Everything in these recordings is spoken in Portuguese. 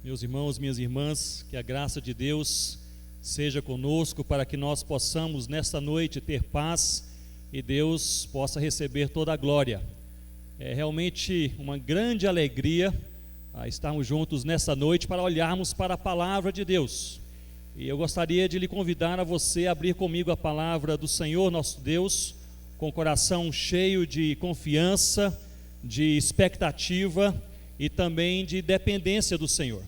Meus irmãos, minhas irmãs, que a graça de Deus seja conosco para que nós possamos nesta noite ter paz e Deus possa receber toda a glória. É realmente uma grande alegria estarmos juntos nesta noite para olharmos para a palavra de Deus. E eu gostaria de lhe convidar a você a abrir comigo a palavra do Senhor nosso Deus, com o coração cheio de confiança, de expectativa e também de dependência do Senhor.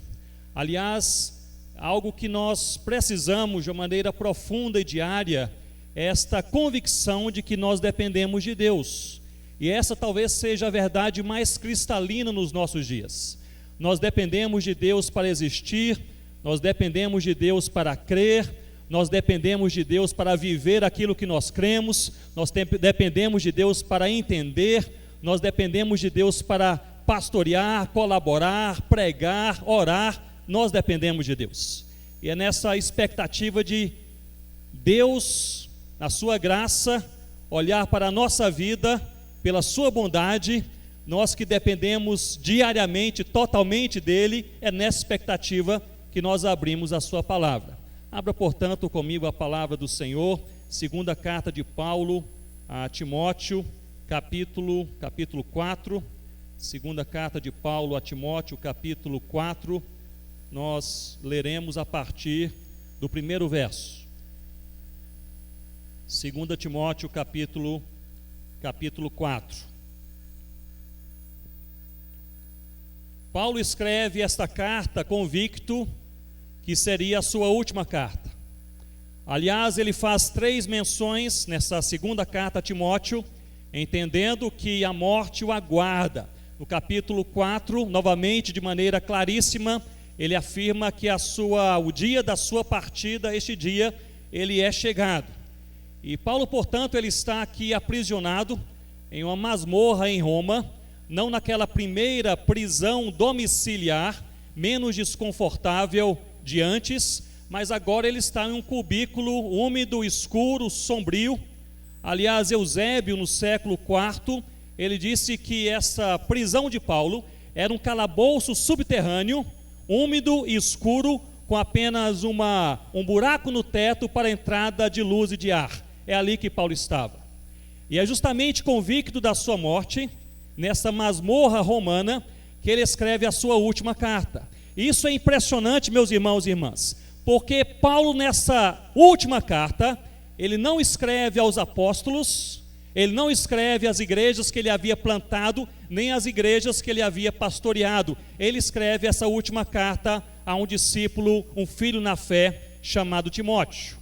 Aliás, algo que nós precisamos de uma maneira profunda e diária é esta convicção de que nós dependemos de Deus. E essa talvez seja a verdade mais cristalina nos nossos dias. Nós dependemos de Deus para existir, nós dependemos de Deus para crer, nós dependemos de Deus para viver aquilo que nós cremos, nós dependemos de Deus para entender, nós dependemos de Deus para pastorear, colaborar, pregar, orar. Nós dependemos de Deus, e é nessa expectativa de Deus, na sua graça, olhar para a nossa vida, pela sua bondade, nós que dependemos diariamente, totalmente dEle, é nessa expectativa que nós abrimos a sua palavra. Abra, portanto, comigo a palavra do Senhor, segunda carta de Paulo a Timóteo, capítulo 4, segunda carta de Paulo a Timóteo, capítulo 4, nós leremos a partir do primeiro verso. 2 Timóteo capítulo 4. Paulo escreve esta carta convicto que seria a sua última carta. Aliás, ele faz 3 menções nessa segunda carta a Timóteo, entendendo que a morte o aguarda. No capítulo 4, novamente de maneira claríssima, ele afirma que o dia da sua partida, este dia, ele é chegado. E Paulo, portanto, ele está aqui aprisionado em uma masmorra em Roma, não naquela primeira prisão domiciliar, menos desconfortável de antes, mas agora ele está em um cubículo úmido, escuro, sombrio. Aliás, Eusébio, no século IV, ele disse que essa prisão de Paulo era um calabouço subterrâneo, úmido e escuro, com apenas um buraco no teto para a entrada de luz e de ar. É ali que Paulo estava. E é justamente convicto da sua morte, nessa masmorra romana, que ele escreve a sua última carta. Isso é impressionante, meus irmãos e irmãs, porque Paulo, nessa última carta, ele não escreve aos apóstolos, ele não escreve às igrejas que ele havia plantado, nem às igrejas que ele havia pastoreado. Ele escreve essa última carta a um discípulo, um filho na fé, chamado Timóteo.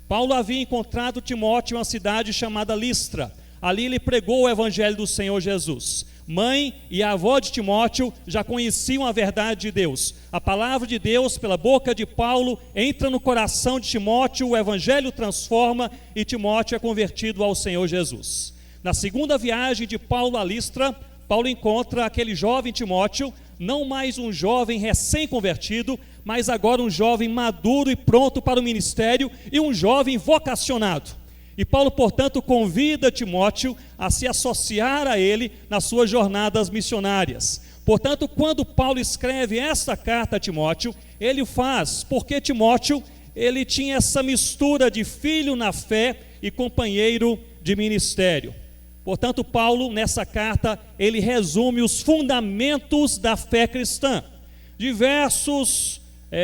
Paulo havia encontrado Timóteo em uma cidade chamada Listra. Ali ele pregou o evangelho do Senhor Jesus. Mãe e a avó de Timóteo já conheciam a verdade de Deus. A palavra de Deus, pela boca de Paulo, entra no coração de Timóteo, o evangelho transforma e Timóteo é convertido ao Senhor Jesus. Na segunda viagem de Paulo a Listra, Paulo encontra aquele jovem Timóteo, não mais um jovem recém-convertido, mas agora um jovem maduro e pronto para o ministério e um jovem vocacionado. E Paulo, portanto, convida Timóteo a se associar a ele nas suas jornadas missionárias. Portanto, quando Paulo escreve esta carta a Timóteo, ele faz porque Timóteo, ele tinha essa mistura de filho na fé e companheiro de ministério. Portanto, Paulo, nessa carta, ele resume os fundamentos da fé cristã. Diversos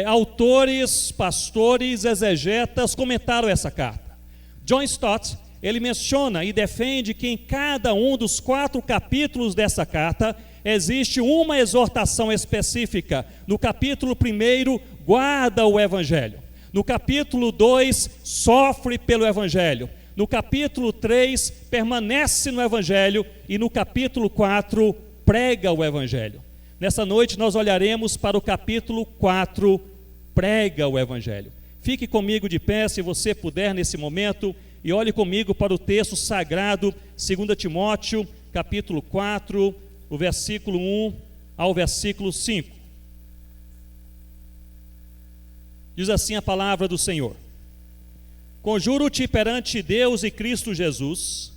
autores, pastores, exegetas comentaram essa carta. John Stott, ele menciona e defende que em cada um dos 4 capítulos dessa carta existe uma exortação específica. No capítulo 1, guarda o evangelho. No capítulo 2, sofre pelo evangelho. No capítulo 3, permanece no evangelho. E no capítulo 4, prega o evangelho. Nessa noite nós olharemos para o capítulo 4, prega o evangelho. Fique comigo de pé, se você puder, nesse momento, e olhe comigo para o texto sagrado, 2 Timóteo, capítulo 4, o versículo 1 ao versículo 5. Diz assim a palavra do Senhor: Conjuro-te perante Deus e Cristo Jesus,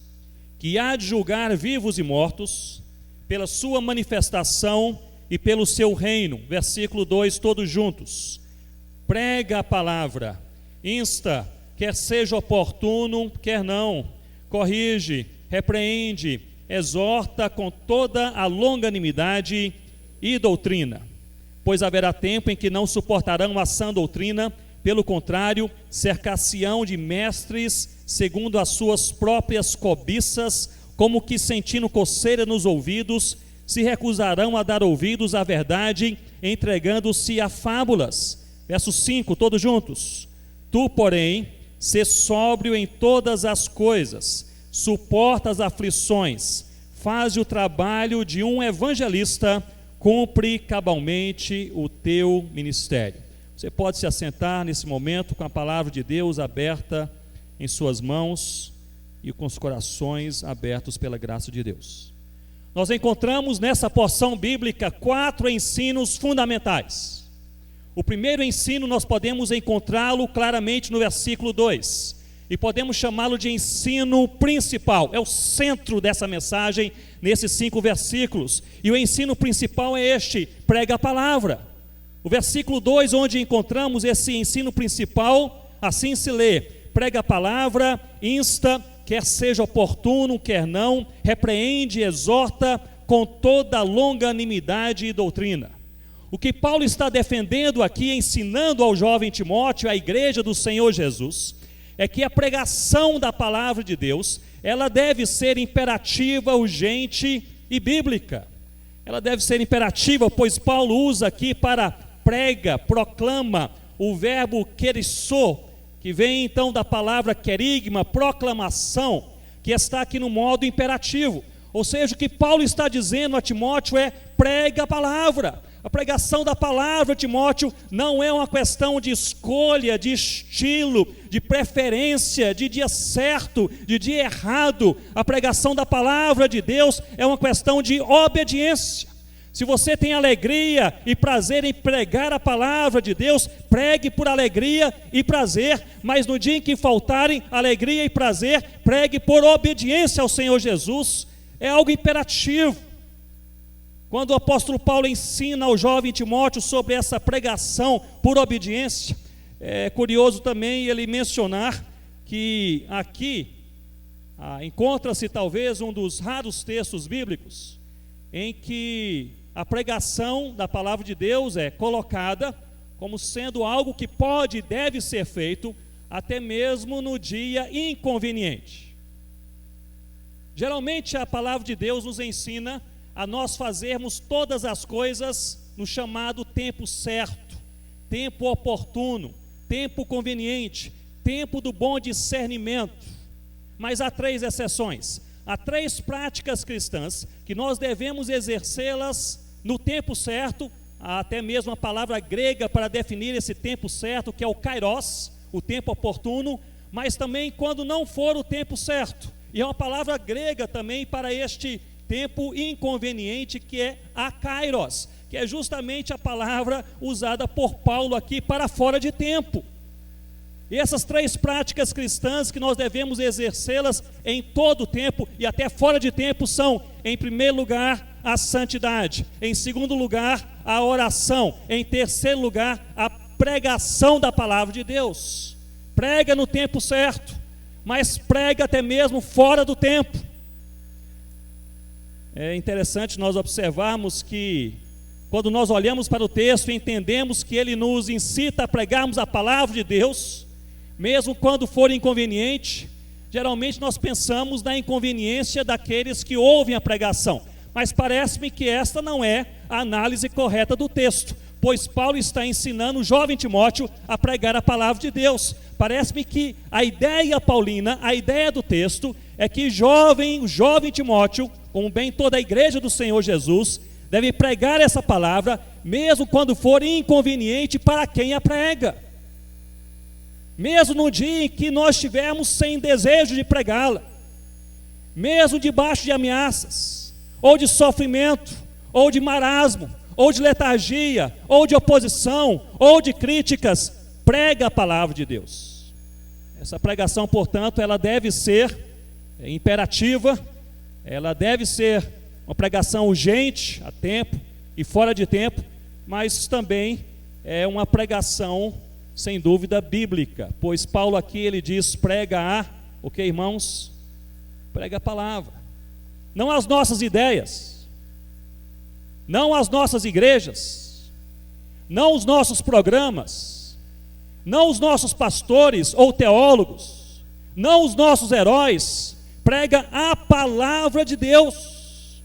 que há de julgar vivos e mortos, pela sua manifestação e pelo seu reino. Versículo 2, todos juntos. Prega a palavra, insta, quer seja oportuno, quer não, corrige, repreende, exorta com toda a longanimidade e doutrina. Pois haverá tempo em que não suportarão a sã doutrina, pelo contrário, cercar-se-ão de mestres segundo as suas próprias cobiças, como que sentindo coceira nos ouvidos, se recusarão a dar ouvidos à verdade, entregando-se a fábulas. Verso 5, todos juntos. Tu, porém, sê sóbrio em todas as coisas, suporta as aflições, faz o trabalho de um evangelista, cumpre cabalmente o teu ministério. Você pode se assentar nesse momento com a palavra de Deus aberta em suas mãos e com os corações abertos pela graça de Deus. Nós encontramos nessa porção bíblica 4 ensinos fundamentais. O primeiro ensino nós podemos encontrá-lo claramente no versículo 2, e podemos chamá-lo de ensino principal, é o centro dessa mensagem nesses 5 versículos, e o ensino principal é este: prega a palavra. O versículo 2, onde encontramos esse ensino principal, assim se lê: prega a palavra, insta, quer seja oportuno, quer não, repreende, exorta com toda longanimidade e doutrina. O que Paulo está defendendo aqui, ensinando ao jovem Timóteo, à igreja do Senhor Jesus, é que a pregação da palavra de Deus, ela deve ser imperativa, urgente e bíblica. Ela deve ser imperativa, pois Paulo usa aqui para prega, proclama, o verbo querissô, que vem então da palavra querigma, proclamação, que está aqui no modo imperativo. Ou seja, o que Paulo está dizendo a Timóteo é: prega a palavra. A pregação da palavra, Timóteo, não é uma questão de escolha, de estilo, de preferência, de dia certo, de dia errado. A pregação da palavra de Deus é uma questão de obediência. Se você tem alegria e prazer em pregar a palavra de Deus, pregue por alegria e prazer, mas no dia em que faltarem alegria e prazer, pregue por obediência ao Senhor Jesus. É algo imperativo. Quando o apóstolo Paulo ensina ao jovem Timóteo sobre essa pregação por obediência, é curioso também ele mencionar que aqui encontra-se talvez um dos raros textos bíblicos em que a pregação da palavra de Deus é colocada como sendo algo que pode e deve ser feito até mesmo no dia inconveniente. Geralmente a palavra de Deus nos ensina a nós fazermos todas as coisas no chamado tempo certo, tempo oportuno, tempo conveniente, tempo do bom discernimento. Mas há 3 exceções. Há 3 práticas cristãs que nós devemos exercê-las no tempo certo. Há até mesmo a palavra grega para definir esse tempo certo, que é o kairos, o tempo oportuno, mas também quando não for o tempo certo. E é uma palavra grega também para este tempo inconveniente, que é akairos, que é justamente a palavra usada por Paulo aqui para fora de tempo. E essas 3 práticas cristãs que nós devemos exercê-las em todo o tempo e até fora de tempo são, em primeiro lugar, a santidade, em segundo lugar, a oração, em terceiro lugar, a pregação da palavra de Deus. Prega no tempo certo, mas prega até mesmo fora do tempo. É interessante nós observarmos que, quando nós olhamos para o texto e entendemos que ele nos incita a pregarmos a palavra de Deus, mesmo quando for inconveniente, geralmente nós pensamos na inconveniência daqueles que ouvem a pregação, mas parece-me que esta não é a análise correta do texto, pois Paulo está ensinando o jovem Timóteo a pregar a palavra de Deus. Parece-me que a ideia paulina, a ideia do texto, é que o jovem Timóteo, como bem toda a igreja do Senhor Jesus, deve pregar essa palavra, mesmo quando for inconveniente para quem a prega. Mesmo no dia em que nós estivermos sem desejo de pregá-la, mesmo debaixo de ameaças, ou de sofrimento, ou de marasmo, ou de letargia, ou de oposição, ou de críticas, prega a palavra de Deus. Essa pregação, portanto, ela deve ser imperativa, ela deve ser uma pregação urgente, a tempo, e fora de tempo, mas também é uma pregação, sem dúvida, bíblica, pois Paulo aqui ele diz, prega o que, irmãos? Prega a palavra, não as nossas ideias, não as nossas igrejas, não os nossos programas, não os nossos pastores ou teólogos, não os nossos heróis, prega a palavra de Deus,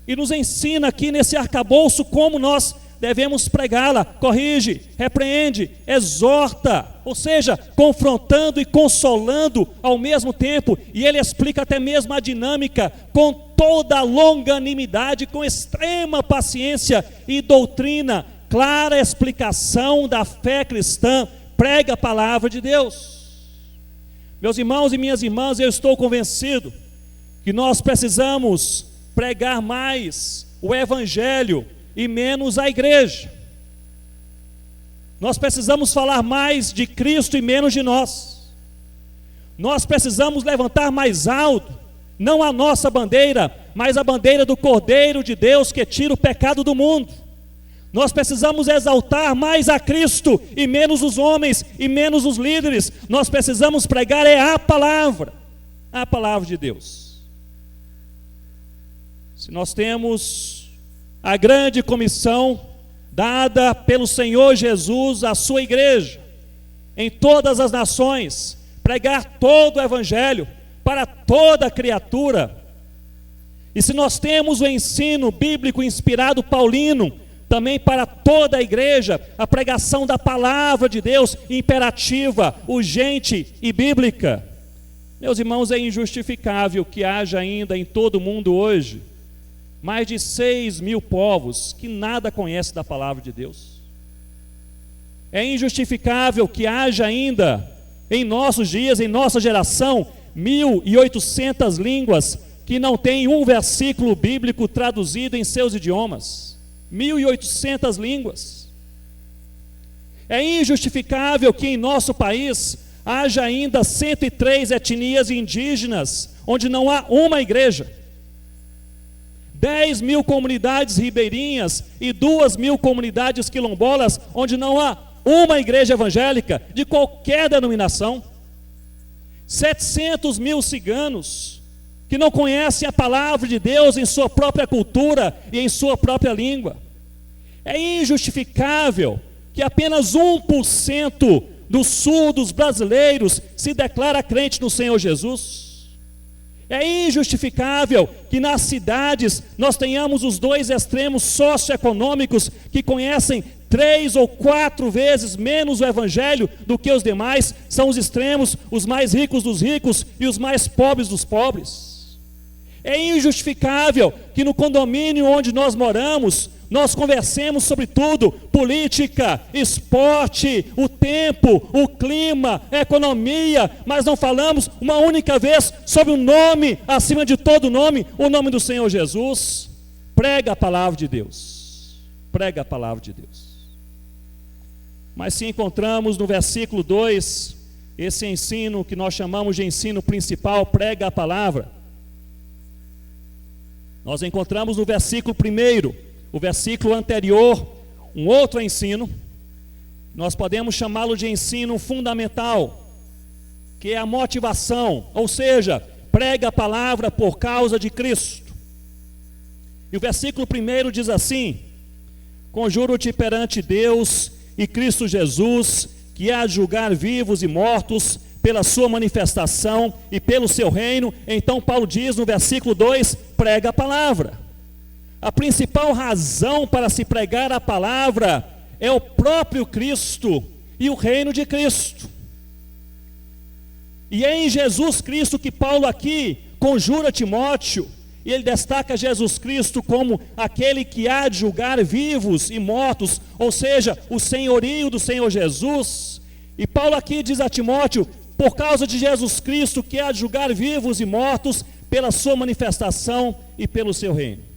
e nos ensina aqui nesse arcabouço como nós devemos pregá-la, corrige, repreende, exorta, ou seja, confrontando e consolando ao mesmo tempo, e ele explica até mesmo a dinâmica, com toda a longanimidade, com extrema paciência e doutrina, clara explicação da fé cristã, prega a palavra de Deus. Meus irmãos e minhas irmãs, eu estou convencido que nós precisamos pregar mais o Evangelho e menos a igreja. Nós precisamos falar mais de Cristo e menos de nós. Nós precisamos levantar mais alto, não a nossa bandeira, mas a bandeira do Cordeiro de Deus que tira o pecado do mundo. Nós precisamos exaltar mais a Cristo e menos os homens e menos os líderes. Nós precisamos pregar a palavra de Deus. Se nós temos a grande comissão dada pelo Senhor Jesus à sua igreja, em todas as nações, pregar todo o Evangelho para toda criatura, e se nós temos o ensino bíblico inspirado paulino, também para toda a igreja, a pregação da palavra de Deus, imperativa, urgente e bíblica, meus irmãos, é injustificável que haja ainda em todo o mundo hoje mais de 6.000 povos que nada conhecem da palavra de Deus. É injustificável que haja ainda, em nossos dias, em nossa geração, 1.800 línguas que não têm um versículo bíblico traduzido em seus idiomas. 1.800 línguas. É injustificável que em nosso país haja ainda 103 etnias indígenas, onde não há uma igreja. 10.000 comunidades ribeirinhas e 2.000 comunidades quilombolas, onde não há uma igreja evangélica de qualquer denominação. 700.000 ciganos que não conhecem a palavra de Deus em sua própria cultura e em sua própria língua. É injustificável que apenas 1% do sul dos brasileiros se declara crente no Senhor Jesus. É injustificável que nas cidades nós tenhamos os dois extremos socioeconômicos que conhecem 3 ou 4 vezes menos o Evangelho do que os demais, são os extremos, os mais ricos dos ricos e os mais pobres dos pobres. É injustificável que no condomínio onde nós moramos, nós conversemos sobre tudo, política, esporte, o tempo, o clima, a economia, mas não falamos uma única vez sobre o nome, acima de todo nome, o nome do Senhor Jesus. Prega a palavra de Deus, prega a palavra de Deus. Mas se encontramos no versículo 2, esse ensino que nós chamamos de ensino principal, prega a palavra, nós encontramos no versículo 1, o versículo anterior, um outro ensino, nós podemos chamá-lo de ensino fundamental, que é a motivação, ou seja, prega a palavra por causa de Cristo. E o versículo 1 diz assim: conjuro-te perante Deus e Cristo Jesus, que há de julgar vivos e mortos pela sua manifestação e pelo seu reino. Então Paulo diz no versículo 2, prega a palavra. A principal razão para se pregar a palavra é o próprio Cristo e o reino de Cristo. E é em Jesus Cristo que Paulo aqui conjura Timóteo, e ele destaca Jesus Cristo como aquele que há de julgar vivos e mortos, ou seja, o senhorio do Senhor Jesus. E Paulo aqui diz a Timóteo, por causa de Jesus Cristo que há de julgar vivos e mortos pela sua manifestação e pelo seu reino.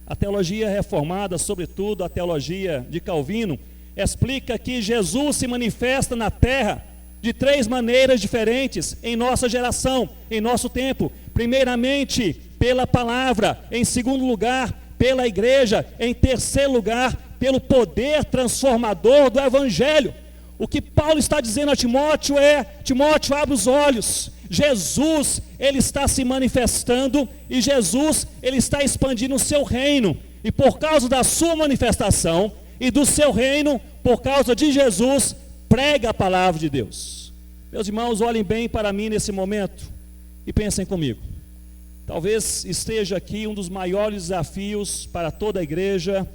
A teologia reformada, sobretudo a teologia de Calvino, explica que Jesus se manifesta na terra de 3 maneiras diferentes em nossa geração, em nosso tempo. Primeiramente, pela palavra. Em segundo lugar, pela igreja. Em terceiro lugar, pelo poder transformador do Evangelho. O que Paulo está dizendo a Timóteo é: Timóteo, abre os olhos. Jesus, ele está se manifestando, e Jesus, ele está expandindo o seu reino. E por causa da sua manifestação e do seu reino, por causa de Jesus, prega a palavra de Deus. Meus irmãos, olhem bem para mim nesse momento e pensem comigo. Talvez esteja aqui um dos maiores desafios para toda a igreja,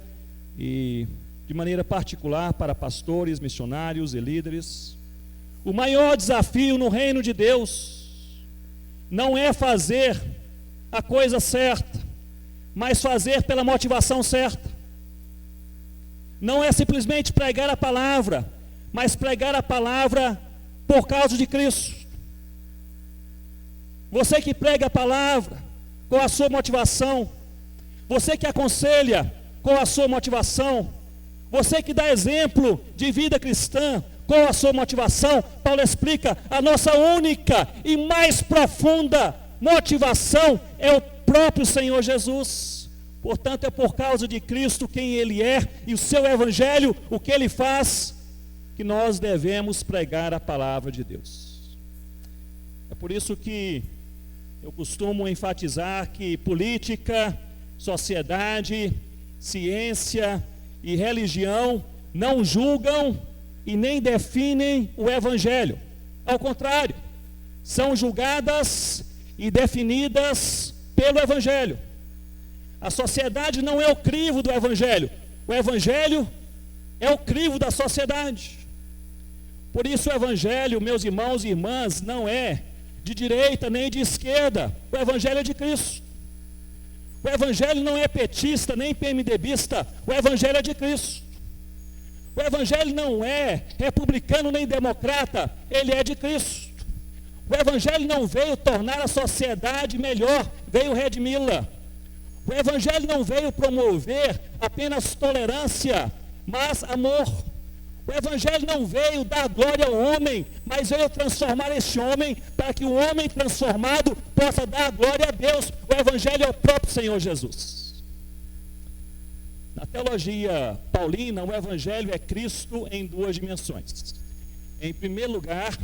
e de maneira particular para pastores, missionários e líderes. O maior desafio no reino de Deus não é fazer a coisa certa, mas fazer pela motivação certa. Não é simplesmente pregar a palavra, mas pregar a palavra por causa de Cristo. Você que prega a palavra, qual a sua motivação? Você que aconselha, qual a sua motivação? Você que dá exemplo de vida cristã, qual a sua motivação? Paulo explica: a nossa única e mais profunda motivação é o próprio Senhor Jesus. Portanto, é por causa de Cristo, quem Ele é, e o seu Evangelho, o que Ele faz, que nós devemos pregar a palavra de Deus. É por isso que eu costumo enfatizar que política, sociedade, ciência e religião não julgam e nem definem o Evangelho. Ao contrário, são julgadas e definidas pelo Evangelho. A sociedade não é o crivo do Evangelho, o Evangelho é o crivo da sociedade. Por isso o Evangelho, meus irmãos e irmãs, não é de direita nem de esquerda, o Evangelho é de Cristo. O Evangelho não é petista nem PMDBista, o Evangelho é de Cristo. O Evangelho não é republicano nem democrata, ele é de Cristo. O Evangelho não veio tornar a sociedade melhor, veio redimi-la. O Evangelho não veio promover apenas tolerância, mas amor. O Evangelho não veio dar glória ao homem, mas veio transformar este homem, para que o homem transformado possa dar glória a Deus. O Evangelho é o próprio Senhor Jesus. Na teologia paulina, o Evangelho é Cristo em duas dimensões. Em primeiro lugar,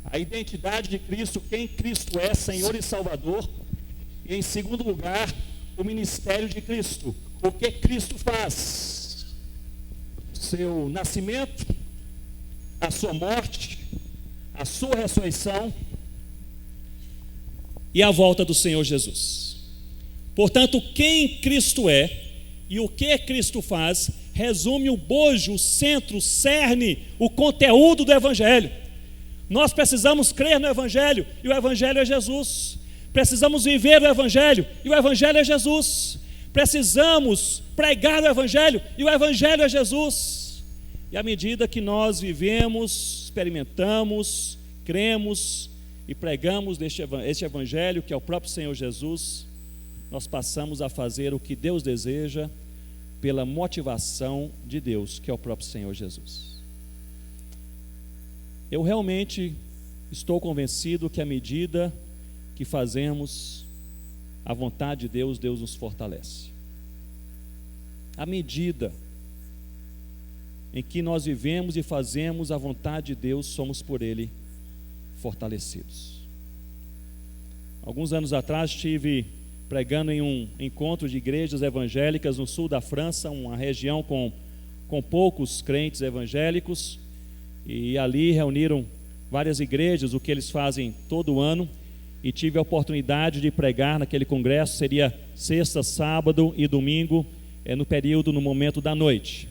a identidade de Cristo, quem Cristo é, Senhor e Salvador. E em segundo lugar, o ministério de Cristo, o que Cristo faz. Seu nascimento, a sua morte, a sua ressurreição e a volta do Senhor Jesus. Portanto, quem Cristo é e o que Cristo faz resume o bojo, o centro, o cerne, o conteúdo do Evangelho. Nós precisamos crer no Evangelho, e o Evangelho é Jesus. Precisamos viver o Evangelho, e o Evangelho é Jesus. Precisamos pregar o Evangelho, e o Evangelho é Jesus. E à medida que nós vivemos, experimentamos, cremos e pregamos este Evangelho, que é o próprio Senhor Jesus, nós passamos a fazer o que Deus deseja pela motivação de Deus, que é o próprio Senhor Jesus. Eu realmente estou convencido que à medida que fazemos a vontade de Deus, Deus nos fortalece. À medida em que nós vivemos e fazemos a vontade de Deus, somos por Ele fortalecidos. Alguns anos atrás estive pregando em um encontro de igrejas evangélicas no sul da França, uma região com poucos crentes evangélicos, e ali reuniram várias igrejas, o que eles fazem todo ano, e tive a oportunidade de pregar naquele congresso. Seria sexta, sábado e domingo, no momento da noite.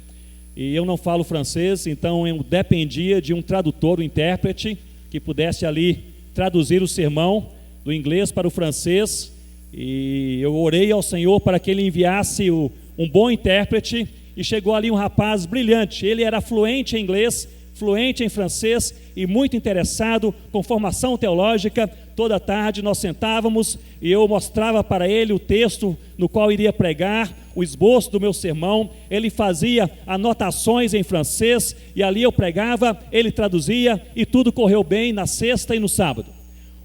E eu não falo francês, então eu dependia de um tradutor, um intérprete, que pudesse ali traduzir o sermão do inglês para o francês, e eu orei ao Senhor para que Ele enviasse um bom intérprete, e chegou ali um rapaz brilhante. Ele era fluente em inglês, fluente em francês e muito interessado, com formação teológica. Toda tarde nós sentávamos e eu mostrava para ele o texto no qual iria pregar, o esboço do meu sermão. Ele fazia anotações em francês e ali eu pregava, ele traduzia, e tudo correu bem na sexta e no sábado.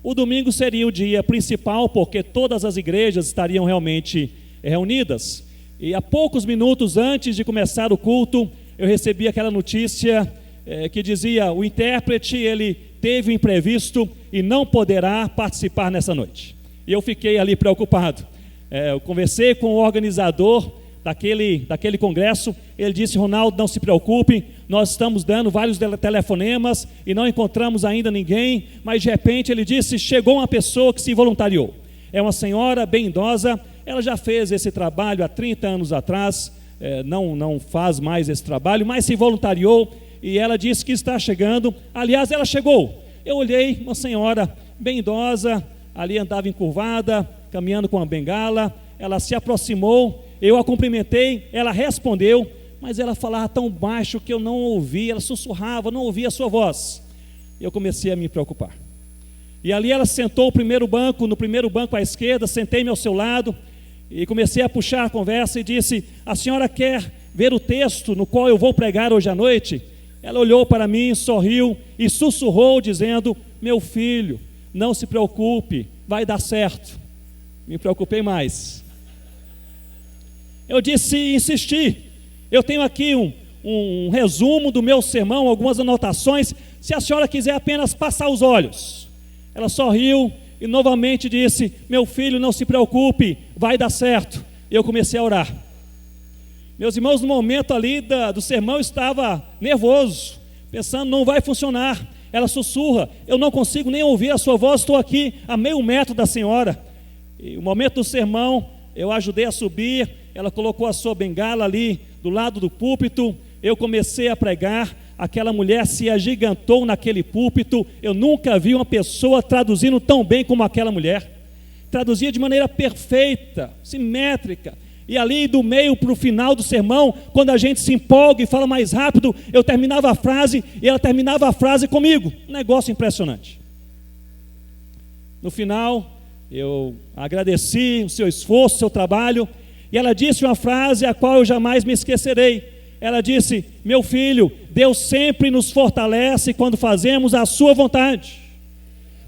O domingo seria o dia principal, porque todas as igrejas estariam realmente reunidas. E há poucos minutos antes de começar o culto, eu recebi aquela notícia que dizia: o intérprete, ele teve um imprevisto e não poderá participar nessa noite. E eu fiquei ali preocupado. Eu conversei com o organizador daquele congresso. Ele disse: Ronaldo, não se preocupe, nós estamos dando vários telefonemas e não encontramos ainda ninguém, mas de repente ele disse: chegou uma pessoa que se voluntariou. É uma senhora bem idosa, ela já fez esse trabalho há 30 anos atrás, não faz mais esse trabalho, mas se voluntariou e ela disse que está chegando. Aliás, ela chegou. Eu olhei, uma senhora bem idosa, ali andava encurvada, caminhando com uma bengala. Ela se aproximou, eu a cumprimentei, ela respondeu, mas ela falava tão baixo que eu não ouvi, ela sussurrava, não ouvia a sua voz. Eu comecei a me preocupar. E ali ela sentou no primeiro banco à esquerda, sentei-me ao seu lado e comecei a puxar a conversa e disse: a senhora quer ver o texto no qual eu vou pregar hoje à noite? Ela olhou para mim, sorriu e sussurrou dizendo: meu filho, não se preocupe, vai dar certo. Me preocupei mais. Eu insisti, eu tenho aqui um resumo do meu sermão, algumas anotações, se a senhora quiser apenas passar os olhos. Ela sorriu e novamente disse: meu filho, não se preocupe, vai dar certo. E eu comecei a orar. Meus irmãos, no momento ali do sermão eu estava nervoso, pensando: não vai funcionar. Ela sussurra, eu não consigo nem ouvir a sua voz, estou aqui a meio metro da senhora. E no momento do sermão, eu ajudei a subir, ela colocou a sua bengala ali do lado do púlpito, eu comecei a pregar, aquela mulher se agigantou naquele púlpito. Eu nunca vi uma pessoa traduzindo tão bem como aquela mulher, traduzia de maneira perfeita, simétrica, e ali do meio para o final do sermão, quando a gente se empolga e fala mais rápido, eu terminava a frase e ela terminava a frase comigo, um negócio impressionante. No final, eu agradeci o seu esforço, o seu trabalho, e ela disse uma frase a qual eu jamais me esquecerei. Ela disse: meu filho, Deus sempre nos fortalece quando fazemos a sua vontade.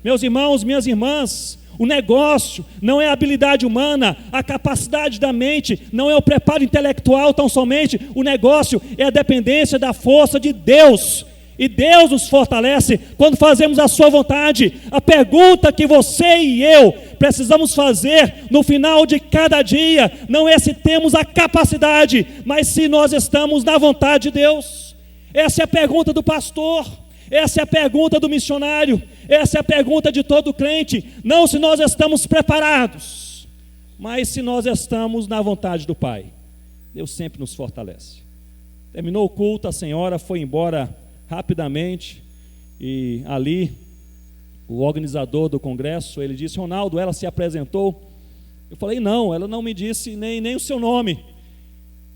Meus irmãos, minhas irmãs, o negócio não é a habilidade humana, a capacidade da mente, não é o preparo intelectual tão somente. O negócio é a dependência da força de Deus. E Deus nos fortalece quando fazemos a sua vontade. A pergunta que você e eu precisamos fazer no final de cada dia não é se temos a capacidade, mas se nós estamos na vontade de Deus. Essa é a pergunta do pastor, essa é a pergunta do missionário, essa é a pergunta de todo crente. Não se nós estamos preparados, mas se nós estamos na vontade do Pai. Deus sempre nos fortalece. Terminou o culto, a senhora foi embora rapidamente, e ali o organizador do congresso, ele disse: Ronaldo, ela se apresentou? Eu falei: não, ela não me disse nem o seu nome.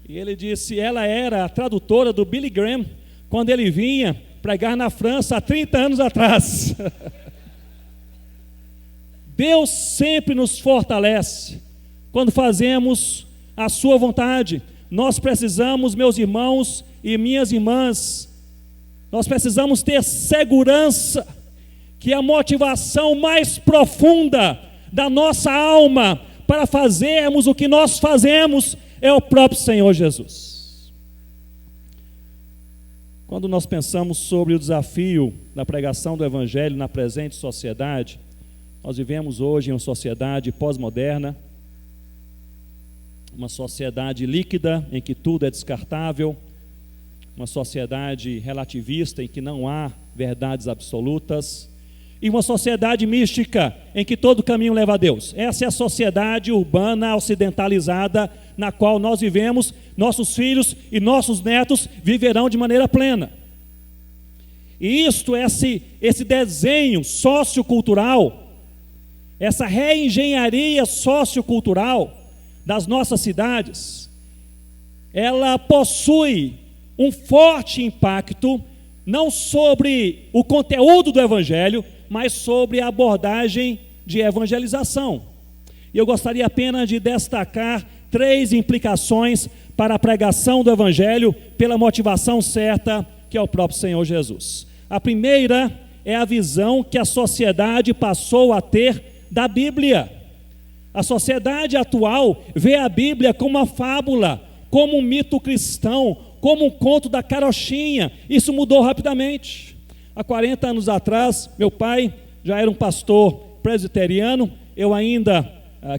E ele disse: ela era a tradutora do Billy Graham, quando ele vinha pregar na França há 30 anos atrás. Deus sempre nos fortalece quando fazemos a sua vontade. Nós precisamos, meus irmãos e minhas irmãs, nós precisamos ter segurança que a motivação mais profunda da nossa alma para fazermos o que nós fazemos é o próprio Senhor Jesus. Quando nós pensamos sobre o desafio da pregação do Evangelho na presente sociedade, nós vivemos hoje em uma sociedade pós-moderna, uma sociedade líquida em que tudo é descartável, uma sociedade relativista em que não há verdades absolutas, e uma sociedade mística em que todo caminho leva a Deus. Essa é a sociedade urbana ocidentalizada na qual nós vivemos. Nossos filhos e nossos netos viverão de maneira plena. E esse desenho sociocultural, essa reengenharia sociocultural das nossas cidades, ela possui um forte impacto, não sobre o conteúdo do Evangelho, mas sobre a abordagem de evangelização. E eu gostaria apenas de destacar 3 implicações para a pregação do Evangelho pela motivação certa, que é o próprio Senhor Jesus. A primeira é a visão que a sociedade passou a ter da Bíblia. A sociedade atual vê a Bíblia como uma fábula, como um mito cristão, como um conto da carochinha. Isso mudou rapidamente. Há 40 anos atrás, meu pai já era um pastor presbiteriano. Eu ainda,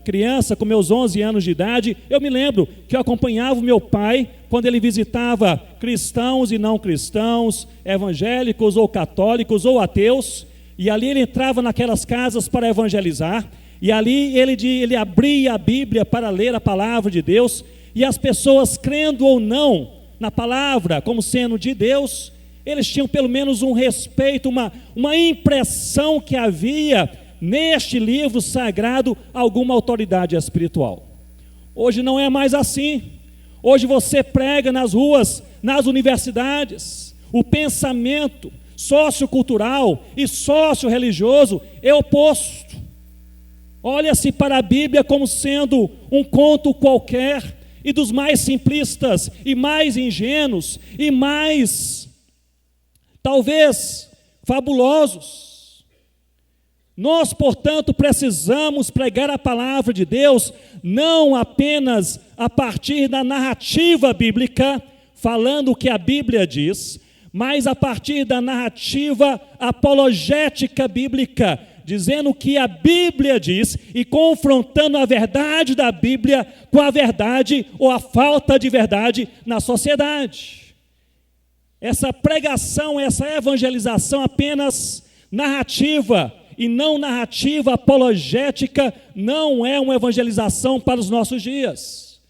criança, com meus 11 anos de idade, eu me lembro que eu acompanhava o meu pai quando ele visitava cristãos e não cristãos, evangélicos ou católicos ou ateus, e ali ele entrava naquelas casas para evangelizar, e ali ele abria a Bíblia para ler a palavra de Deus, e as pessoas, crendo ou não na palavra como sendo de Deus, eles tinham pelo menos um respeito, uma impressão que havia neste livro sagrado alguma autoridade espiritual. Hoje não é mais assim. Hoje você prega nas ruas, nas universidades, o pensamento sociocultural e socio-religioso é oposto. Olha-se para a Bíblia como sendo um conto qualquer, e dos mais simplistas e mais ingênuos e mais, talvez, fabulosos. Nós, portanto, precisamos pregar a palavra de Deus não apenas a partir da narrativa bíblica, falando o que a Bíblia diz, mas a partir da narrativa apologética bíblica, dizendo o que a Bíblia diz e confrontando a verdade da Bíblia com a verdade ou a falta de verdade na sociedade. Essa pregação, essa evangelização apenas narrativa e não narrativa apologética não é uma evangelização para os nossos dias.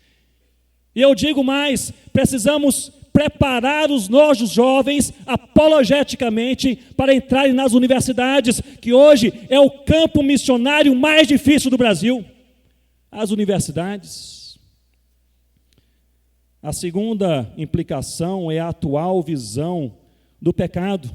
E eu digo mais, precisamos preparar os nossos jovens apologeticamente para entrarem nas universidades, que hoje é o campo missionário mais difícil do Brasil. As universidades. A segunda implicação é a atual visão do pecado,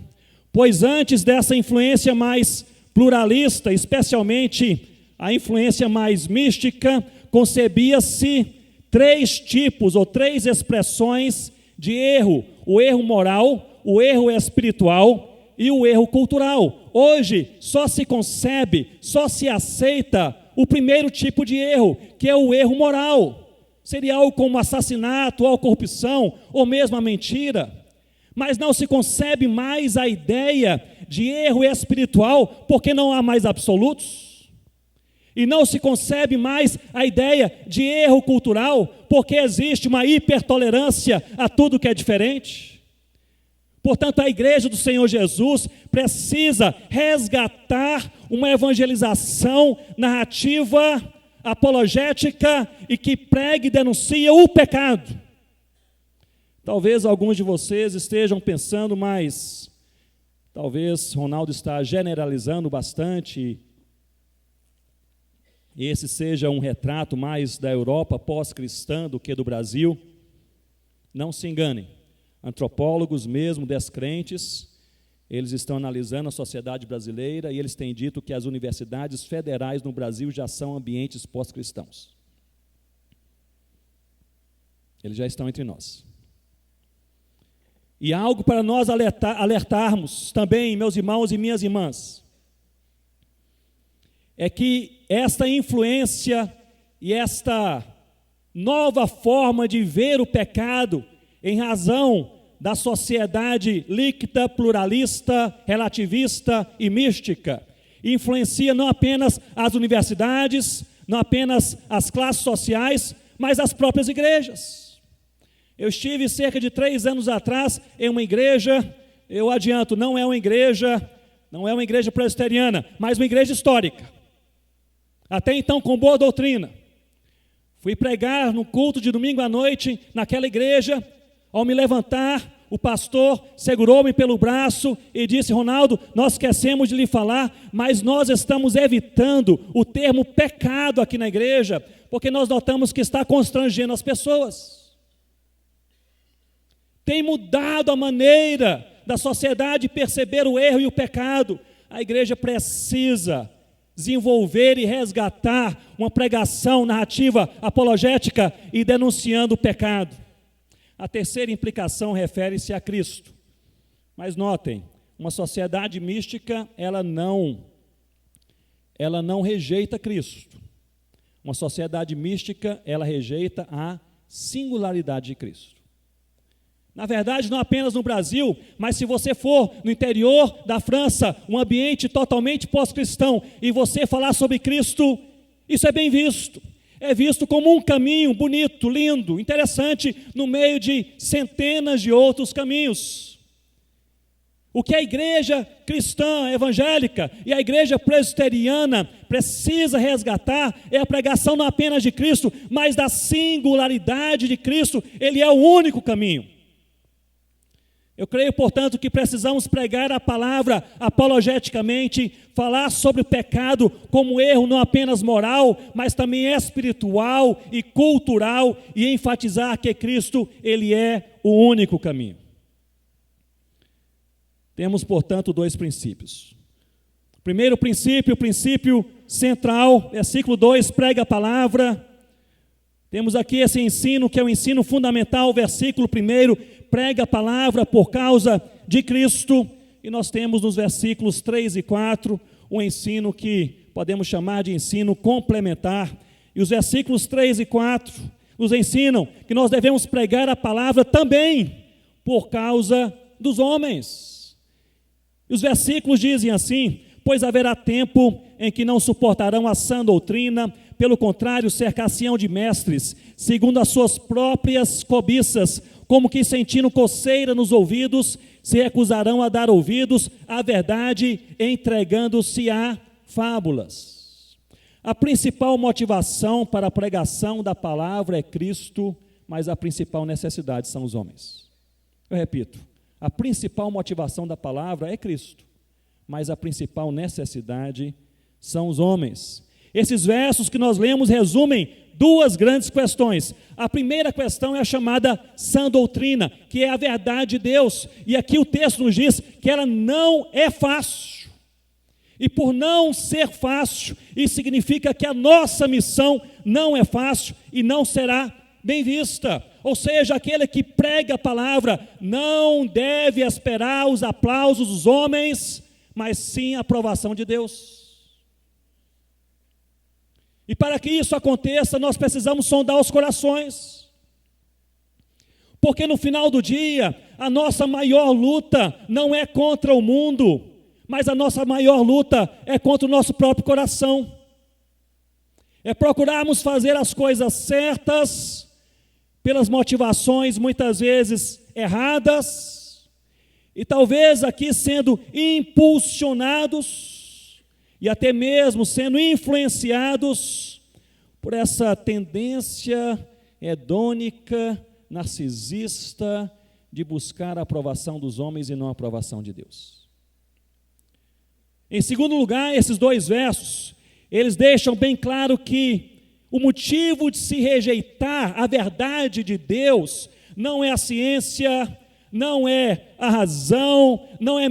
pois antes dessa influência mais pluralista, especialmente a influência mais mística, concebia-se 3 tipos ou 3 expressões de erro: o erro moral, o erro espiritual e o erro cultural. Hoje só se concebe, só se aceita o primeiro tipo de erro, que é o erro moral. Seria algo como assassinato, ou corrupção, ou mesmo a mentira. Mas não se concebe mais a ideia de erro espiritual, porque não há mais absolutos. E não se concebe mais a ideia de erro cultural, porque existe uma hipertolerância a tudo que é diferente. Portanto, a igreja do Senhor Jesus precisa resgatar uma evangelização narrativa, apologética e que pregue e denuncie o pecado. Talvez alguns de vocês estejam pensando, mas talvez Ronaldo está generalizando bastante. E esse seja um retrato mais da Europa pós-cristã do que do Brasil. Não se enganem, antropólogos mesmo descrentes, eles estão analisando a sociedade brasileira e eles têm dito que as universidades federais no Brasil já são ambientes pós-cristãos. Eles já estão entre nós. E algo para nós alertarmos também, meus irmãos e minhas irmãs, é que esta influência e esta nova forma de ver o pecado, em razão da sociedade líquida, pluralista, relativista e mística, influencia não apenas as universidades, não apenas as classes sociais, mas as próprias igrejas. Eu estive cerca de 3 anos atrás em uma igreja, eu adianto, não é uma igreja presbiteriana, mas uma igreja histórica. Até então com boa doutrina. Fui pregar no culto de domingo à noite naquela igreja. Ao me levantar, o pastor segurou-me pelo braço e disse: Ronaldo, nós esquecemos de lhe falar, mas nós estamos evitando o termo pecado aqui na igreja, porque nós notamos que está constrangendo as pessoas. Tem mudado a maneira da sociedade perceber o erro e o pecado. A igreja precisa desenvolver e resgatar uma pregação narrativa apologética e denunciando o pecado. A terceira implicação refere-se a Cristo. Mas notem, uma sociedade mística, ela não rejeita Cristo. Uma sociedade mística, ela rejeita a singularidade de Cristo. Na verdade, não apenas no Brasil, mas se você for no interior da França, um ambiente totalmente pós-cristão, e você falar sobre Cristo, isso é bem visto. É visto como um caminho bonito, lindo, interessante, no meio de centenas de outros caminhos. O que a igreja cristã evangélica e a igreja presbiteriana precisa resgatar é a pregação não apenas de Cristo, mas da singularidade de Cristo. Ele é o único caminho. Eu creio, portanto, que precisamos pregar a palavra apologeticamente, falar sobre o pecado como erro não apenas moral, mas também espiritual e cultural, e enfatizar que Cristo, Ele é o único caminho. Temos, portanto, dois princípios. Primeiro princípio, o princípio central, versículo 2, prega a palavra. Temos aqui esse ensino, que é o ensino fundamental, versículo 1, prega a palavra por causa de Cristo. E nós temos nos versículos 3 e 4, um ensino que podemos chamar de ensino complementar. E os versículos 3 e 4 nos ensinam que nós devemos pregar a palavra também por causa dos homens. E os versículos dizem assim: pois haverá tempo em que não suportarão a sã doutrina, pelo contrário, cercar-se-ão de mestres, segundo as suas próprias cobiças, como que sentindo coceira nos ouvidos, se recusarão a dar ouvidos à verdade, entregando-se a fábulas. A principal motivação para a pregação da palavra é Cristo, mas a principal necessidade são os homens. Eu repito, a principal motivação da palavra é Cristo, mas a principal necessidade são os homens. Esses versos que nós lemos resumem duas grandes questões. A primeira questão é a chamada sã doutrina, que é a verdade de Deus. E aqui o texto nos diz que ela não é fácil. E por não ser fácil, isso significa que a nossa missão não é fácil e não será bem vista. Ou seja, aquele que prega a palavra não deve esperar os aplausos dos homens, mas sim a aprovação de Deus. E para que isso aconteça, nós precisamos sondar os corações. Porque no final do dia, a nossa maior luta não é contra o mundo, mas a nossa maior luta é contra o nosso próprio coração. É procurarmos fazer as coisas certas, pelas motivações muitas vezes erradas, e talvez aqui sendo impulsionados, e até mesmo sendo influenciados por essa tendência hedônica, narcisista, de buscar a aprovação dos homens e não a aprovação de Deus. Em segundo lugar, esses dois versos, eles deixam bem claro que o motivo de se rejeitar a verdade de Deus não é a ciência, não é a razão, não é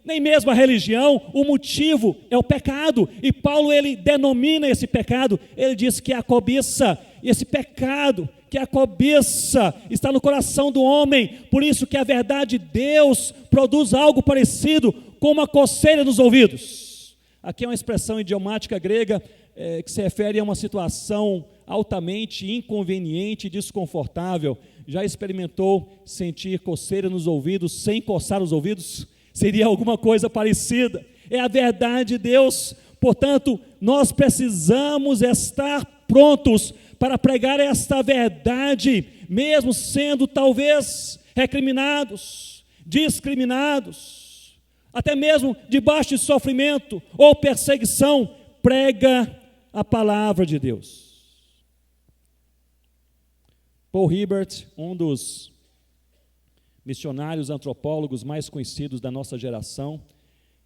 nem mesmo a religião. O motivo é o pecado, e Paulo ele denomina esse pecado, ele diz que é a cobiça, e esse pecado, que é a cobiça, está no coração do homem. Por isso que a verdade de Deus produz algo parecido com uma coceira nos ouvidos. Aqui é uma expressão idiomática grega que se refere a uma situação altamente inconveniente e desconfortável. Já experimentou sentir coceira nos ouvidos sem coçar os ouvidos? Seria alguma coisa parecida. É a verdade de Deus. Portanto, nós precisamos estar prontos para pregar esta verdade, mesmo sendo talvez recriminados, discriminados, até mesmo debaixo de sofrimento ou perseguição. Prega a palavra de Deus. Paul Hibbert, um dos missionários antropólogos mais conhecidos da nossa geração,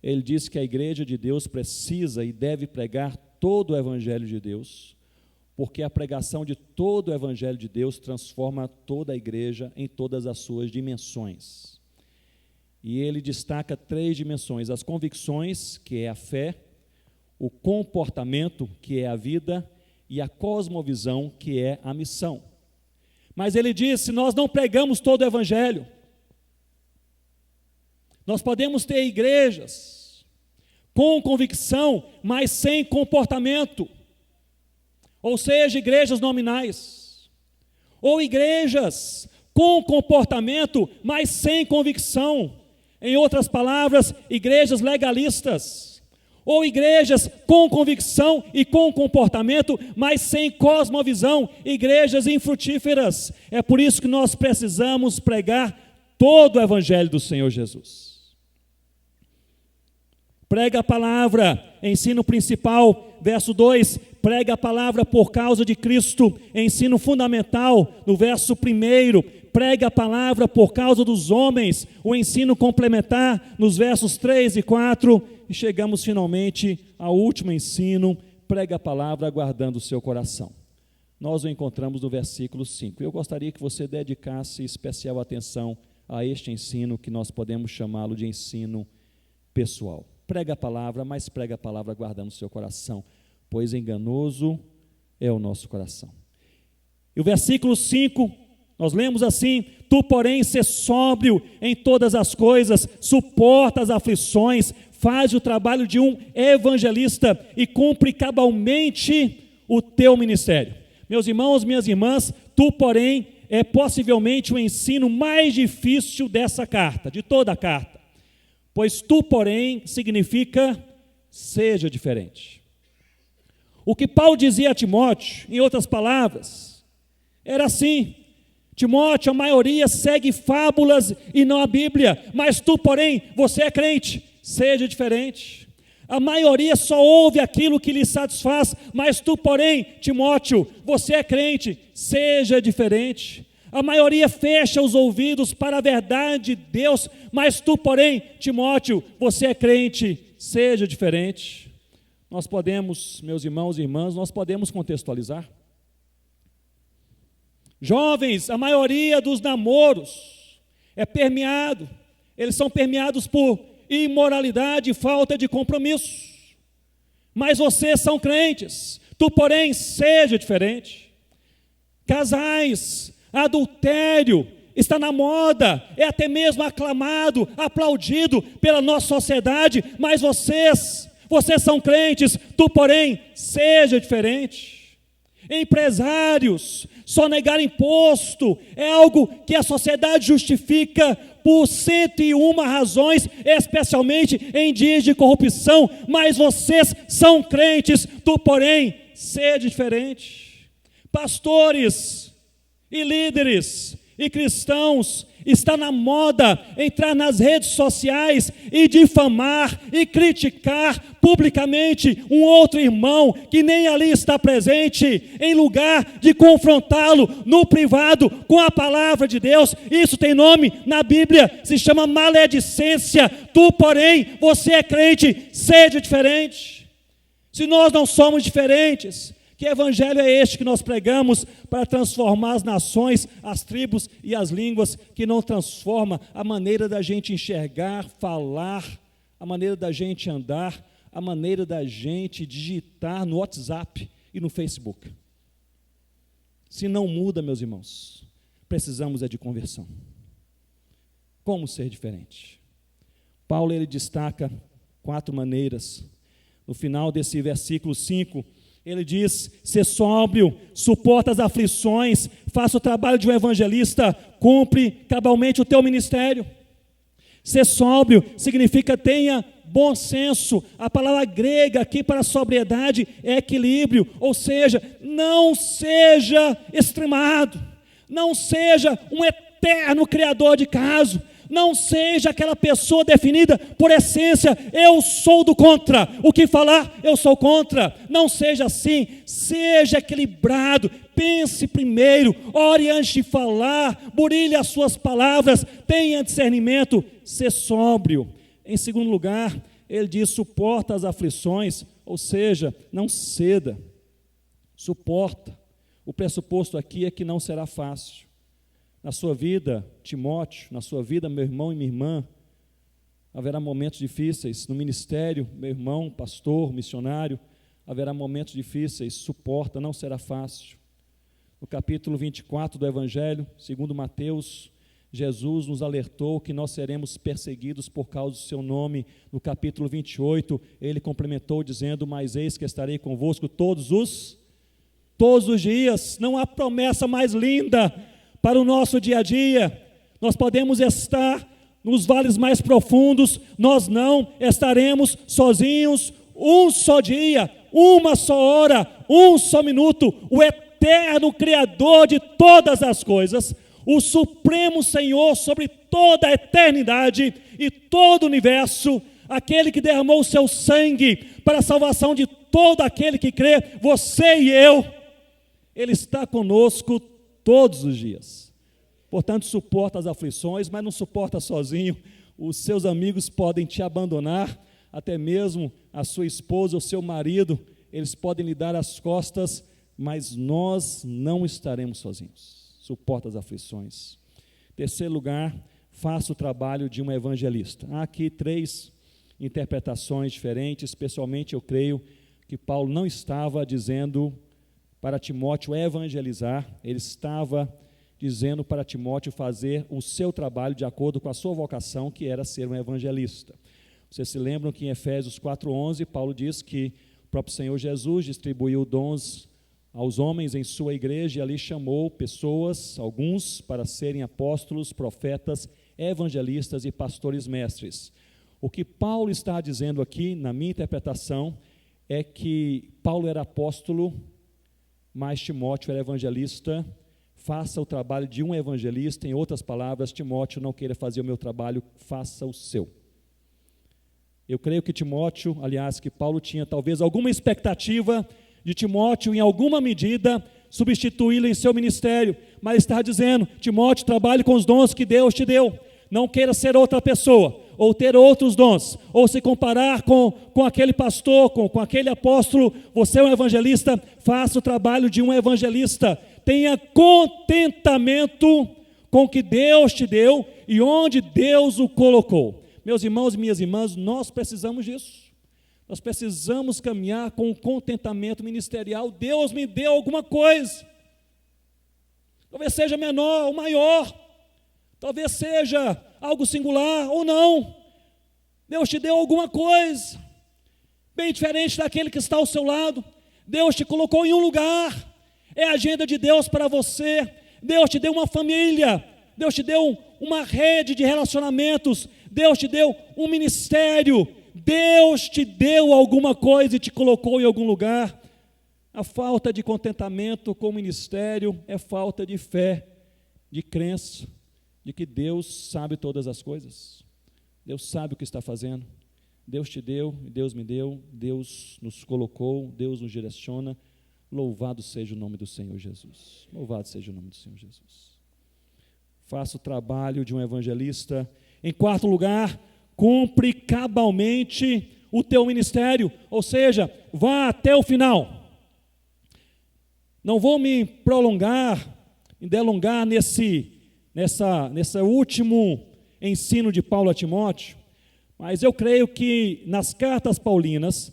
ele diz que a igreja de Deus precisa e deve pregar todo o evangelho de Deus, porque a pregação de todo o evangelho de Deus transforma toda a igreja em todas as suas dimensões. E ele destaca 3 dimensões: as convicções, que é a fé, o comportamento, que é a vida, e a cosmovisão, que é a missão. Mas ele diz: se nós não pregamos todo o evangelho, nós podemos ter igrejas com convicção, mas sem comportamento. ou seja, igrejas nominais, ou igrejas com comportamento, mas sem convicção. Em outras palavras, igrejas legalistas, ou igrejas com convicção e com comportamento, mas sem cosmovisão, igrejas infrutíferas. É por isso que nós precisamos pregar todo o evangelho do Senhor Jesus. Prega a palavra, ensino principal, verso 2, prega a palavra por causa de Cristo, ensino fundamental, no verso 1, prega a palavra por causa dos homens, o ensino complementar, nos versos 3 e 4, e chegamos finalmente ao último ensino, prega a palavra guardando o seu coração. Nós o encontramos no versículo 5. Eu gostaria que você dedicasse especial atenção a este ensino, que nós podemos chamá-lo de ensino pessoal. Prega a palavra, mas prega a palavra guardando o seu coração, pois enganoso é o nosso coração. E o versículo 5, nós lemos assim: tu, porém, sê sóbrio em todas as coisas, suporta as aflições, faz o trabalho de um evangelista e cumpre cabalmente o teu ministério. Meus irmãos, minhas irmãs, tu, porém, é possivelmente o ensino mais difícil dessa carta, de toda a carta. Pois tu, porém, significa seja diferente. O que Paulo dizia a Timóteo, em outras palavras, era assim: Timóteo, a maioria segue fábulas e não a Bíblia, mas tu, porém, você é crente, seja diferente. A maioria só ouve aquilo que lhe satisfaz, mas tu, porém, Timóteo, você é crente, seja diferente. A maioria fecha os ouvidos para a verdade de Deus, mas tu, porém, Timóteo, você é crente, seja diferente. Nós podemos, meus irmãos e irmãs, nós podemos contextualizar. Jovens, a maioria dos namoros é permeado, eles são permeados por imoralidade e falta de compromisso. Mas vocês são crentes, tu, porém, seja diferente. Casais, adultério está na moda, é até mesmo aclamado, aplaudido pela nossa sociedade, mas vocês são crentes, tu, porém, seja diferente. Empresários, sonegar imposto é algo que a sociedade justifica por 101 razões, especialmente em dias de corrupção, mas vocês são crentes, tu, porém, seja diferente. Pastores e líderes e cristãos, está na moda entrar nas redes sociais e difamar e criticar publicamente um outro irmão que nem ali está presente, em lugar de confrontá-lo no privado com a palavra de Deus. Isso tem nome na Bíblia, se chama maledicência. Tu, porém, você é crente, seja diferente. Se nós não somos diferentes, que evangelho é este que nós pregamos para transformar as nações, as tribos e as línguas, que não transforma a maneira da gente enxergar, falar, a maneira da gente andar, a maneira da gente digitar no WhatsApp e no Facebook? Se não muda, meus irmãos, precisamos é de conversão. Como ser diferente? Paulo, ele destaca 4 maneiras. No final desse versículo 5, ele diz: ser sóbrio, suporta as aflições, faça o trabalho de um evangelista, cumpre cabalmente o teu ministério. Ser sóbrio significa tenha bom senso. A palavra grega aqui para sobriedade é equilíbrio, ou seja, não seja extremado, não seja um eterno criador de caso, não seja aquela pessoa definida por essência: eu sou do contra, o que falar eu sou contra. Não seja assim, seja equilibrado, pense primeiro, ore antes de falar, burilhe as suas palavras, tenha discernimento, ser sóbrio. Em segundo lugar, ele diz: suporta as aflições, ou seja, não ceda, suporta. O pressuposto aqui é que não será fácil. Na sua vida, Timóteo, na sua vida, meu irmão e minha irmã, haverá momentos difíceis. No ministério, meu irmão, pastor, missionário, haverá momentos difíceis. Suporta, não será fácil. No capítulo 24 do Evangelho, segundo Mateus, Jesus nos alertou que nós seremos perseguidos por causa do seu nome. No capítulo 28, ele complementou dizendo: mas eis que estarei convosco todos os todos os dias. Não há promessa mais linda para o nosso dia a dia. Nós podemos estar nos vales mais profundos, nós não estaremos sozinhos. Um só dia, uma só hora, um só minuto, o eterno Criador de todas as coisas, o Supremo Senhor sobre toda a eternidade e todo o universo, aquele que derramou o seu sangue para a salvação de todo aquele que crê, você e eu, Ele está conosco todos os dias. Portanto, suporta as aflições, mas não suporta sozinho. Os seus amigos podem te abandonar, até mesmo a sua esposa ou seu marido, eles podem lhe dar as costas, mas nós não estaremos sozinhos. Suporta as aflições. Terceiro lugar, faça o trabalho de um evangelista. Há aqui 3 interpretações diferentes, especialmente eu creio que Paulo não estava dizendo para Timóteo evangelizar, ele estava dizendo para Timóteo fazer o seu trabalho de acordo com a sua vocação, que era ser um evangelista. Vocês se lembram que em Efésios 4:11, Paulo diz que o próprio Senhor Jesus distribuiu dons aos homens em sua igreja e ali chamou pessoas, alguns, para serem apóstolos, profetas, evangelistas e pastores mestres. O que Paulo está dizendo aqui, na minha interpretação, é que Paulo era apóstolo, mas Timóteo era evangelista. Faça o trabalho de um evangelista. Em outras palavras, Timóteo, não queira fazer o meu trabalho, faça o seu. Eu creio que Timóteo, aliás, que Paulo tinha talvez alguma expectativa de Timóteo, em alguma medida, substituí-lo em seu ministério, mas está dizendo: Timóteo, trabalhe com os dons que Deus te deu, não queira ser outra pessoa, ou ter outros dons, ou se comparar com aquele pastor, com aquele apóstolo. Você é um evangelista, faça o trabalho de um evangelista, tenha contentamento com o que Deus te deu e onde Deus o colocou. Meus irmãos e minhas irmãs, nós precisamos disso. Nós precisamos caminhar com um contentamento ministerial. Deus me deu alguma coisa, talvez seja menor ou maior, talvez seja algo singular ou não. Deus te deu alguma coisa, bem diferente daquele que está ao seu lado. Deus te colocou em um lugar, é a agenda de Deus para você. Deus te deu uma família, Deus te deu uma rede de relacionamentos, Deus te deu um ministério, Deus te deu alguma coisa e te colocou em algum lugar. A falta de contentamento com o ministério é falta de fé, de crença, de que Deus sabe todas as coisas. Deus sabe o que está fazendo. Deus te deu, Deus me deu, Deus nos colocou, Deus nos direciona. Louvado seja o nome do Senhor Jesus. Louvado seja o nome do Senhor Jesus. Faça o trabalho de um evangelista. Em quarto lugar, cumpre cabalmente o teu ministério, ou seja, vá até o final. Não vou me prolongar, me delongar nesse último ensino de Paulo a Timóteo, mas eu creio que nas cartas paulinas,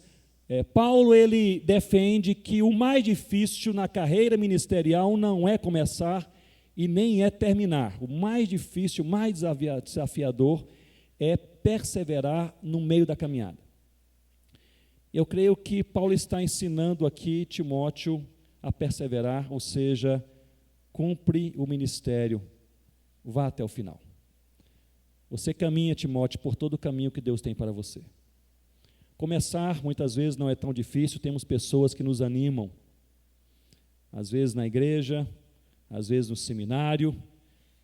Paulo ele defende que o mais difícil na carreira ministerial não é começar e nem é terminar. O mais difícil, o mais desafiador é perseverar no meio da caminhada. Eu creio que Paulo está ensinando aqui Timóteo a perseverar, ou seja, cumpre o ministério, vá até o final. Você caminha, Timóteo, por todo o caminho que Deus tem para você. Começar, muitas vezes, não é tão difícil, temos pessoas que nos animam, às vezes na igreja, às vezes no seminário,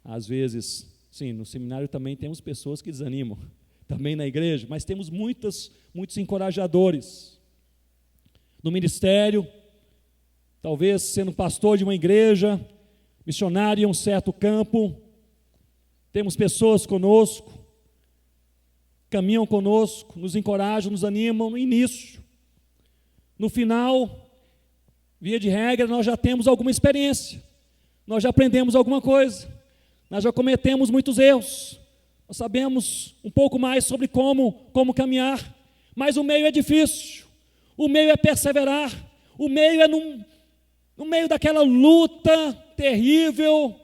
às vezes, sim, no seminário também temos pessoas que desanimam, também na igreja, mas temos muitos encorajadores. No ministério, talvez sendo pastor de uma igreja, missionário em um certo campo, temos pessoas conosco, caminham conosco, nos encorajam, nos animam no início. No final, via de regra, nós já temos alguma experiência, nós já aprendemos alguma coisa, nós já cometemos muitos erros, nós sabemos um pouco mais sobre como caminhar, mas o meio é difícil, o meio é perseverar, o meio é no meio daquela luta terrível,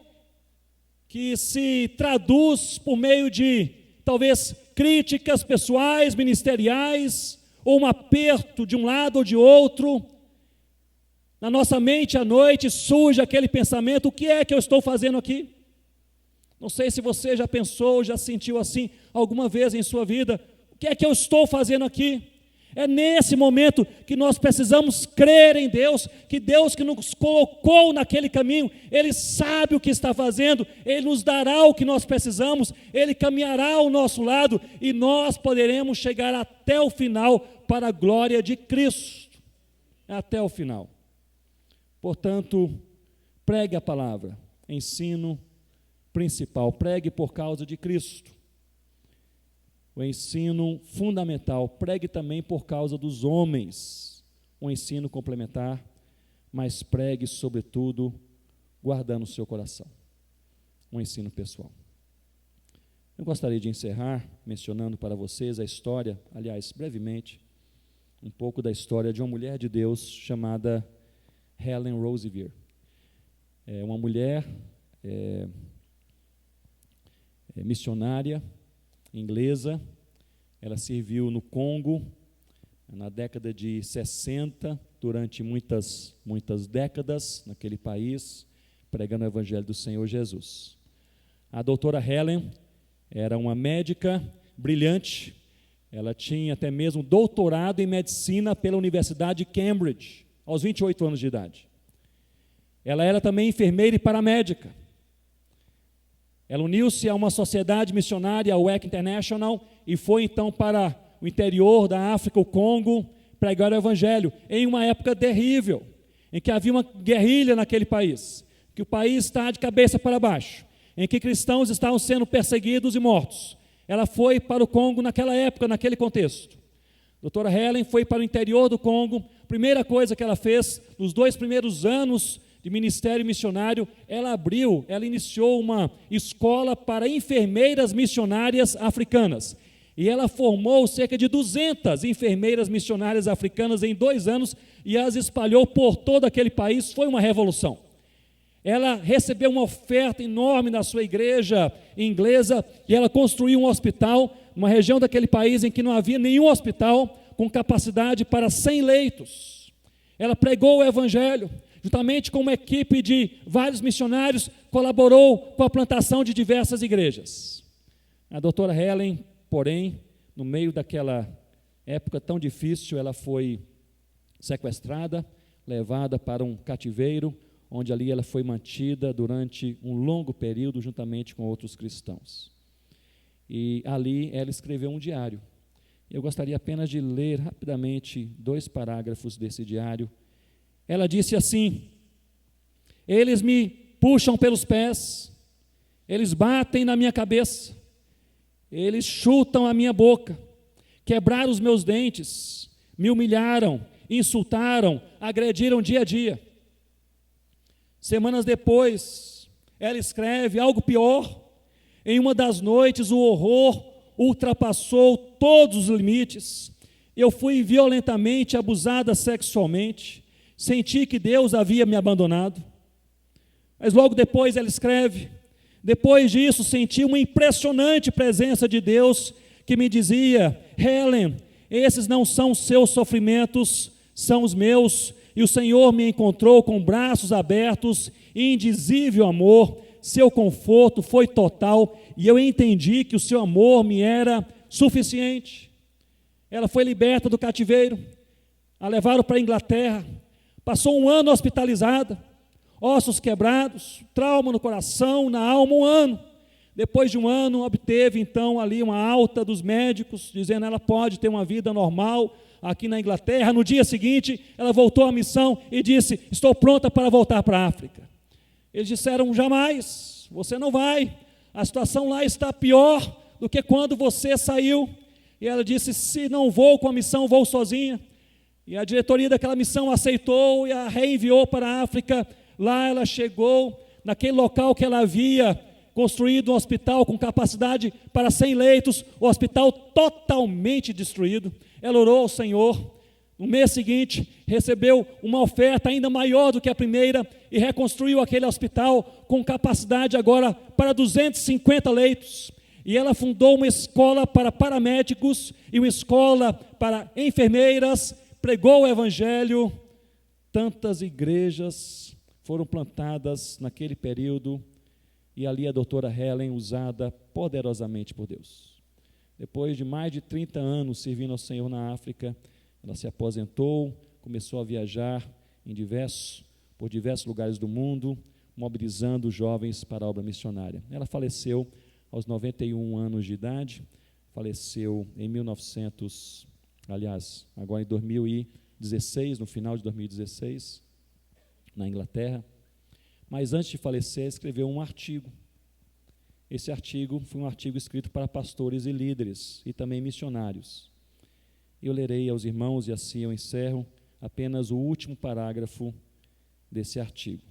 que se traduz por meio de, talvez, críticas pessoais, ministeriais, ou um aperto de um lado ou de outro. Na nossa mente à noite surge aquele pensamento: o que é que eu estou fazendo aqui? Não sei se você já pensou, já sentiu assim alguma vez em sua vida: o que é que eu estou fazendo aqui? É nesse momento que nós precisamos crer em Deus, que Deus que nos colocou naquele caminho, Ele sabe o que está fazendo, Ele nos dará o que nós precisamos, Ele caminhará ao nosso lado e nós poderemos chegar até o final para a glória de Cristo, até o final. Portanto, pregue a palavra, ensino principal, pregue por causa de Cristo. O ensino fundamental, pregue também por causa dos homens, o ensino complementar, mas pregue sobretudo guardando o seu coração, um ensino pessoal. Eu gostaria de encerrar mencionando para vocês a história, aliás, brevemente, um pouco da história de uma mulher de Deus chamada Helen Roseveare. É uma mulher missionária inglesa. Ela serviu no Congo na década de 60, durante muitas décadas naquele país, pregando o evangelho do Senhor Jesus. A doutora Helen era uma médica brilhante. Ela tinha até mesmo doutorado em medicina pela Universidade de Cambridge, aos 28 anos de idade. Ela era também enfermeira e paramédica. Ela uniu-se a uma sociedade missionária, a WEC International, e foi então para o interior da África, o Congo, pregar o evangelho, em uma época terrível, em que havia uma guerrilha naquele país, que o país está de cabeça para baixo, em que cristãos estavam sendo perseguidos e mortos. Ela foi para o Congo naquela época, naquele contexto. A doutora Helen foi para o interior do Congo. A primeira coisa que ela fez, nos 2 primeiros anos de ministério missionário, ela iniciou uma escola para enfermeiras missionárias africanas. E ela formou cerca de 200 enfermeiras missionárias africanas em 2 anos e as espalhou por todo aquele país. Foi uma revolução. Ela recebeu uma oferta enorme na sua igreja inglesa e ela construiu um hospital, numa região daquele país em que não havia nenhum hospital com capacidade para 100 leitos. Ela pregou o evangelho, juntamente com uma equipe de vários missionários, colaborou com a plantação de diversas igrejas. A doutora Helen, porém, no meio daquela época tão difícil, ela foi sequestrada, levada para um cativeiro, onde ali ela foi mantida durante um longo período, juntamente com outros cristãos. E ali ela escreveu um diário. Eu gostaria apenas de ler rapidamente 2 parágrafos desse diário. Ela disse assim: eles me puxam pelos pés, eles batem na minha cabeça, eles chutam a minha boca, quebraram os meus dentes, me humilharam, insultaram, agrediram dia a dia. Semanas depois, ela escreve algo pior. Em uma das noites, o horror ultrapassou todos os limites. Eu fui violentamente abusada sexualmente. Senti que Deus havia me abandonado. Mas logo depois ela escreve: depois disso senti uma impressionante presença de Deus que me dizia: Helen, esses não são seus sofrimentos, são os meus. E o Senhor me encontrou com braços abertos, indizível amor, seu conforto foi total, e eu entendi que o seu amor me era suficiente. Ela foi liberta do cativeiro, a levaram para a Inglaterra, passou 1 ano hospitalizada, ossos quebrados, trauma no coração, na alma, 1 ano. Depois de 1 ano, obteve então ali uma alta dos médicos, dizendo que ela pode ter uma vida normal aqui na Inglaterra. No dia seguinte, ela voltou à missão e disse: estou pronta para voltar para a África. Eles disseram: jamais, você não vai, a situação lá está pior do que quando você saiu. E ela disse: se não vou com a missão, vou sozinha. E a diretoria daquela missão aceitou e a reenviou para a África. Lá ela chegou, naquele local que ela havia construído um hospital com capacidade para 100 leitos, o hospital totalmente destruído. Ela orou ao Senhor. No mês seguinte, recebeu uma oferta ainda maior do que a primeira e reconstruiu aquele hospital com capacidade agora para 250 leitos. E ela fundou uma escola para paramédicos e uma escola para enfermeiras, pregou o evangelho Tantas igrejas foram plantadas naquele período, e ali a doutora Helen usada poderosamente por Deus. Depois de mais de 30 anos servindo ao Senhor na África, ela se aposentou, começou a viajar por diversos lugares do mundo, mobilizando jovens para a obra missionária. Ela faleceu aos 91 anos de idade, faleceu em agora em 2016, no final de 2016, na Inglaterra. Mas antes de falecer, escreveu um artigo. Esse artigo foi um artigo escrito para pastores e líderes e também missionários. Eu lerei aos irmãos e assim eu encerro apenas o último parágrafo desse artigo.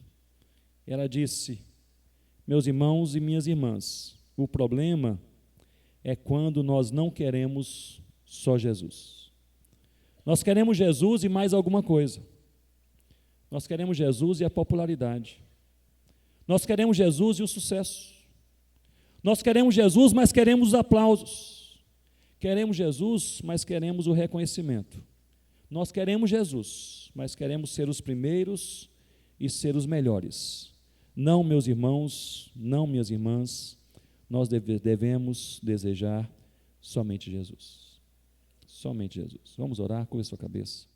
Ela disse: meus irmãos e minhas irmãs, o problema é quando nós não queremos só Jesus. Nós queremos Jesus e mais alguma coisa. Nós queremos Jesus e a popularidade. Nós queremos Jesus e o sucesso. Nós queremos Jesus, mas queremos os aplausos. Queremos Jesus, mas queremos o reconhecimento. Nós queremos Jesus, mas queremos ser os primeiros e ser os melhores. Não, meus irmãos, não, minhas irmãs, nós devemos desejar somente Jesus. Somente Jesus. Vamos orar com a sua cabeça.